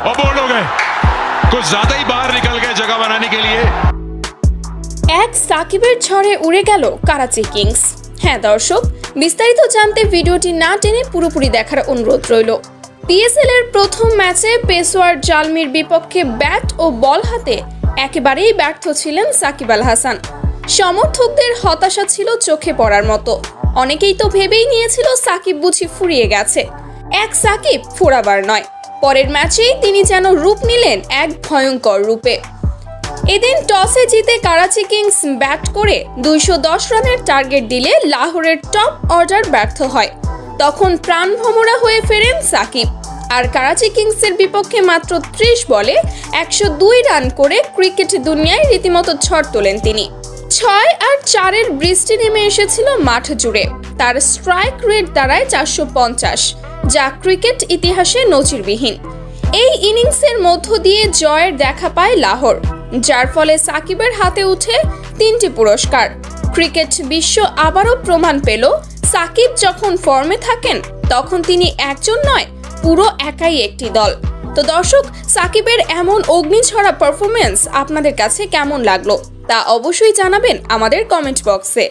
और बोल्ड हो गए, कुछ ज्यादा ही बाहर निकल गए जगह बनाने के लिए। এক সাকিবের ঝড়ে উড়ে গেল কারাচি কিংস। হ্যাঁ দর্শক, বিস্তারিত জানতে ভিডিওটি না টেনে পুরোপুরি দেখার অনুরোধ রইল। পিএসএল এর প্রথম ম্যাচে পেশোয়ার জালমির বিপক্ষে ব্যাট ও বল হাতে একেবারেই ব্যর্থ ছিলেন সাকিব আল হাসান। সমর্থকদের হতাশা ছিল চোখে পড়ার মতো। অনেকেই তো ভেবেই নিয়েছিল সাকিব বুঝি ফুরিয়ে গেছে। এক সাকিব ফোরাবার নয়, পরের ম্যাচেই তিনি যেন রূপ নিলেন এক ভয়ঙ্কর রূপে। এদিন টসে জিতে কারাচি কিংস ব্যাট করে 210 রানের টার্গেট দিলে লাহোরের টপ অর্ডার ব্যর্থ হয়। তখন প্রাণভমরা হয়ে ফেরেন সাকিব, আর কারাচি কিংসের বিপক্ষে মাত্র 30 বলে 102 রান করে ক্রিকেট দুনিয়ায় রীতিমতো ঝড় তোলেন তিনি। 6 আর 4-এর বৃষ্টি নেমে এসেছিল মাঠ জুড়ে। তার স্ট্রাইক রেট দাঁড়ায় 450, যা ক্রিকেট ইতিহাসে নজিরবিহীন। এই ইনিংসের মধ্য দিয়ে জয়ের দেখা পায় লাহোর, যার ফলে সাকিবের হাতে উঠে 3টি পুরস্কার। ক্রিকেট বিশ্ব আবারও প্রমাণ পেল, সাকিব যখন ফর্মে থাকেন তখন তিনি একজন নয়, পুরো একাই একটি দল। তো দর্শক, সাকিবের এমন অগ্নিঝরা পারফরমেন্স আপনাদের কাছে কেমন লাগলো তা অবশ্যই জানাবেন আমাদের কমেন্ট বক্সে।